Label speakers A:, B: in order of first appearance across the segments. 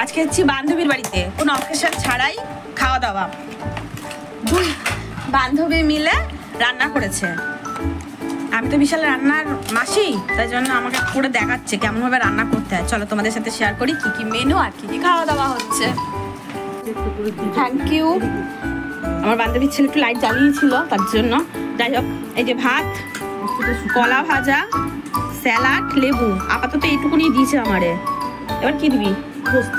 A: আজকে যাচ্ছি বান্ধবীর বাড়িতে, কোনো অকেশন ছাড়াই খাওয়া দাওয়া। দুই বান্ধবী মিলে রান্না করেছে। আমি তো বিশাল রান্নার মাসি, তাই জন্য আমাকে করে দেখাচ্ছে কেমনভাবে রান্না করতে হয়। চলো তোমাদের সাথে শেয়ার করি কি কি মেনু আর কি কি খাওয়া দাওয়া হচ্ছে। Thank you. আমার বান্ধবীর ছেলে একটু লাইট জ্বালিয়েছিল তার জন্য। যাই হোক, এই যে ভাত, কলা ভাজা, স্যালাড, লেবু, আপাতত এইটুকুনি দিয়েছে আমারে। এবার কি দিবি?
B: পোস্ত,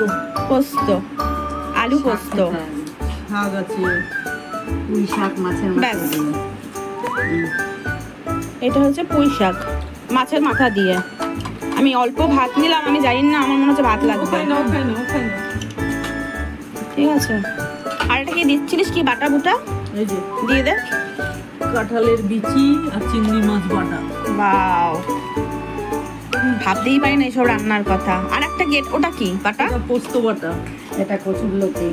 A: পোস্ত, আলু পোস্ত,
B: শাক আছে, পুঁই শাক মাছের মাথা দিয়ে।
A: এটা হচ্ছে পুঁই শাক মাছের মাথা দিয়ে। আমি অল্প ভাত নিলাম, আমি জানি না, আমার মনে হচ্ছে ভাত লাগবে। ঠিক আছে। আর এটা কি দিচ্ছিলিস কি বাটা বুটা?
B: এই যে
A: দিয়ে দে।
B: কাঁঠালের বিচি আর চিংড়ি মাছ বাটা।
A: বাও, ভাবতেই পারি না এইসব রান্নার কথা। আর একটা গেট, ওটা কি বাটা?
B: পোস্ত বাটা, এটা কচুরলতি।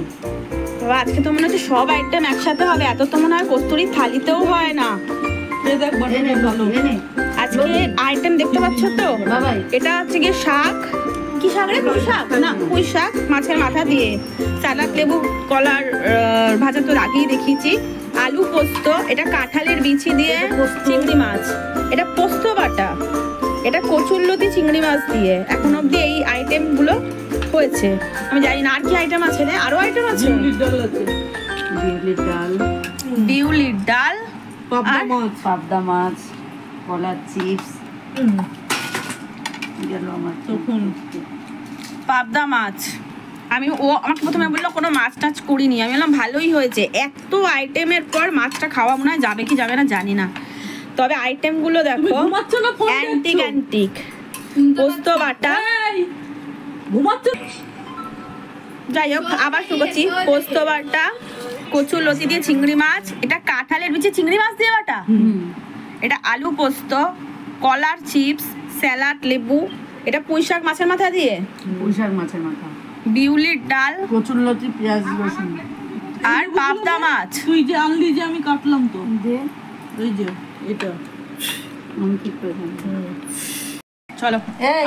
A: বাবা, আজকে তো মনে হচ্ছে সব আইটেম একসাথে হবে। এত তো মনে হয় কস্তুরীর থালিতেও হয় না। আজকে আইটেম দেখতে পাচ্ছ তো? এটা হচ্ছে গিয়ে শাক, কি শাক রে? পুঁই শাক না, পুঁই শাক মাছের মাথা দিয়ে, স্যালাড, লেবু, কলার ভাজা তো আগেই দেখিয়েছি, আলু পোস্ত, এটা কাঁঠালের বিচি দিয়ে চিংড়ি মাছ, এটা পোস্ত বাটা, এটা কচুরলতি চিংড়ি মাছ দিয়ে। এখন অবধি এই আইটেম গুলো হয়েছে। আমি জানি না আর কি আইটেম আছে রে। আরো আইটেম আছে?
B: বিউলির ডাল,
A: বিউলির ডাল,
B: পাবদা মাছ, কলার চিপস, গেল আমার তখন
A: পাবদা মাছ। ও আমাকে প্রথমে বললো কোনো মাছ টাছ করিনি। আমি বললাম ভালোই হয়েছে, এত আইটেমের পর মাছটা খাওয়া মনে হয় যাবে কি যাবে না জানি না। তবে আইটেমগুলো দেখো, অ্যান্টিক অ্যান্টিক। পোস্ত বাটা, যাই হোক আবার শুরু করছি। পোস্ত বাটা, কচুরলতি দিয়ে চিংড়ি মাছ, এটা কাঁঠালের বিচি চিংড়ি মাছ দিয়ে বাটা, এটা আলু পোস্ত, কলার চিপস, স্যালাড, লেবু, এটা পুঁই শাক মাছের মাথা দিয়ে,
B: পুঁই শাক মাছের মাথা,
A: বিউলির ডাল,
B: কচুরলতি, পেঁয়াজ রসুন
A: আর পাবদা মাছ।
B: তুই যে আনলি যে আমি কাটলাম তো, ওই যে এটা।
A: চলো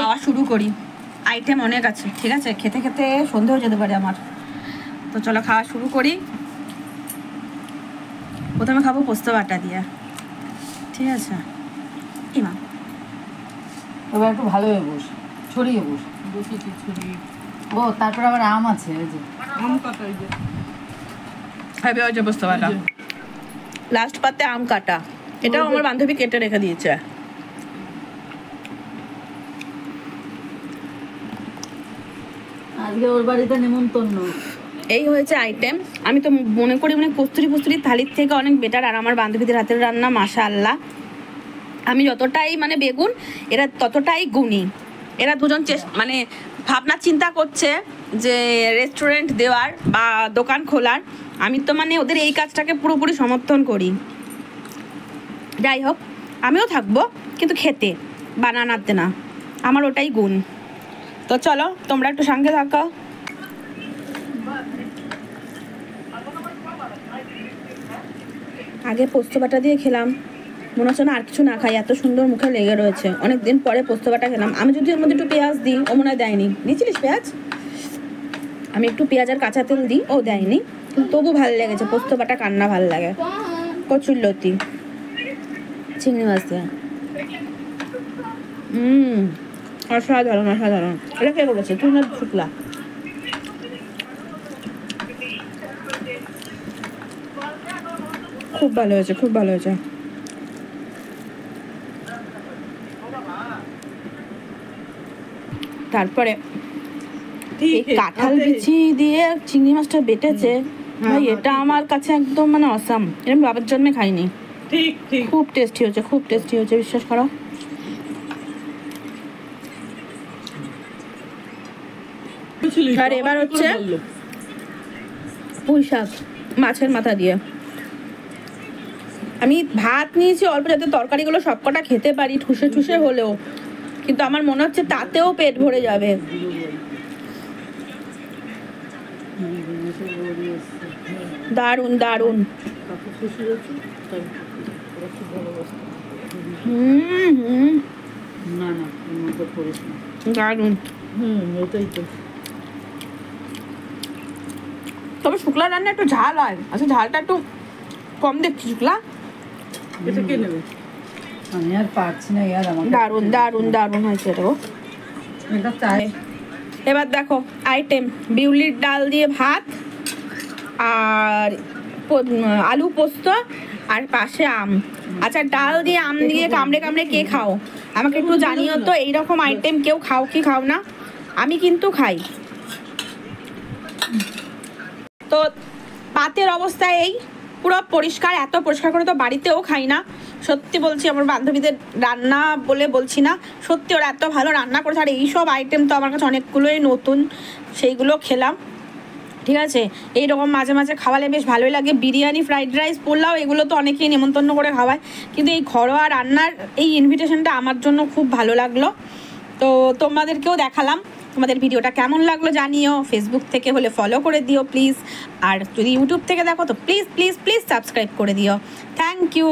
A: খাওয়া শুরু করি। আইটেম অনেক আছে, ঠিক আছে? খেতে খেতে সন্ধে হয়ে যেতে পারে আমার। তো চলো খাওয়া শুরু করি। প্রথমে খাবো পোস্ত বাটা দিয়ে, ঠিক আছে? ইমা
B: এবার একটু ভালোভাবে বস, ছড়িয়ে বস। বসেছি ছড়িয়ে। ও তারপর আবার আম আছে, ওই যে আম কাটা, ওই যে
A: খাবে ওই যে পোস্ত বাটা। লাস্ট পাতে আম কাটা, এটাও আমার বান্ধবী কেটে রেখে দিয়েছে।
B: আজকে ওর বাড়িতে নেমন্তন্ন।
A: এই হয়েছে আইটেম। আমি তো মনে করি মানে কস্তুরীর থালির থেকে অনেক বেটার। আর আমার বান্ধবীদের হাতের রান্না মাশাআল্লাহ। আমি যতটাই মানে বেগুন, এরা ততটাই গুণী। এরা দুজন মানে ভাবনা চিন্তা করছে যে রেস্টুরেন্ট দেওয়ার বা দোকান খোলার। আমি তো মানে ওদের এই কাজটাকে পুরোপুরি সমর্থন করি। যাই হোক, আমিও থাকবো কিন্তু খেতে, বানানাতে না। আমার ওটাই গুণ। তো চলো তোমরা একটু সঙ্গে থাকো। আগে পোস্ত বাটা দিয়ে খেলাম, মনে হচ্ছে না আর কিছু না খাই, এত সুন্দর মুখে লেগে রয়েছে। অনেকদিন পরে পোস্ত বাটা খেলাম। আমি যদি এর মধ্যে একটু পেঁয়াজ দিই, ও মনে হয় দেয়নি। দিয়েছিলিস পেঁয়াজ? আমি একটু পেঁয়াজ আর কাঁচা তেল দিই, ও দেয়নি। কিন্তু তবু ভালো লেগেছে। পোস্ত বাটা কান্না ভালো লাগে। কচুরলতি চিংড়ি মাছ দিয়ে, অসাধারণ অসাধারণ। এটা কে করেছে? তুই না শুক্লা? খুব ভালো হয়েছে, খুব ভালো হয়েছে। তারপরে কাঁঠাল বিচি দিয়ে চিংড়ি মাছটা বেটেছে ভাই, এটা আমার কাছে একদম মানে অসাম। এরকম বাবার জন্মে খাইনি। খুব টেস্টি হয়েছে, খুব টেস্টি হয়েছে, বিশ্বাস করো। আর এবার হচ্ছে পুঁই শাক মাছের মাথা দিয়ে। আমি ভাত নিয়েছি অল্প, যাতে তরকারিগুলো সবকটা খেতে পারি ঠুসে ঠুসে হলেও, কিন্তু আমার মনে হচ্ছে তাতেও পেট ভরে যাবে। দারুণ দারুণ। দারুণ।
B: এটাই তো
A: তবে শুক্লা রান্না একটু ঝাল হয়, আচ্ছা ঝালটা একটু কম দেখছি শুক্লা।
C: এটা কে নেবে?
B: আমি আর পারছি না ইয়ার, আমাকে
A: দারুণ দারুণ দারুণ হয়েছে এটা গো।
B: এটা চাই।
A: এবার দেখো আইটেম, বিউলির ডাল দিয়ে ভাত আর আলু পোস্ত আর পাশে আম। আচ্ছা ডাল দিয়ে আম দিয়ে কামড়ে কামড়ে কে খাও আমাকে একটু জানিও তো। এইরকম আইটেম কেউ খাও কি খাও না? আমি কিন্তু খাই। তো পাতের অবস্থা এই পুরো পরিষ্কার, এত পরিষ্কার করে তো বাড়িতেও খাই না। সত্যি বলছি, আমার বান্ধবীদের রান্না বলে বলছি না, সত্যি ওরা এত ভালো রান্না করেছে। আর এইসব আইটেম তো আমার কাছে অনেকগুলোই নতুন, সেইগুলো খেলাম। ঠিক আছে, এইরকম মাঝে মাঝে খাওয়ালে বেশ ভালোই লাগে। বিরিয়ানি, ফ্রাইড রাইস, পোলাও এগুলো তো অনেকেই নেমন্তন্ন করে খাওয়ায়, কিন্তু এই ঘরোয়া রান্নার এই ইনভিটেশনটা আমার জন্য খুব ভালো লাগলো। তো তোমাদেরকেও দেখালাম। তোমাদের ভিডিওটা কেমন লাগলো জানিও। ফেসবুক থেকে হলে ফলো করে দিও প্লিজ, আর যদি ইউটিউব থেকে দেখো তো প্লিজ প্লিজ প্লিজ সাবস্ক্রাইব করে দিও। Thank you.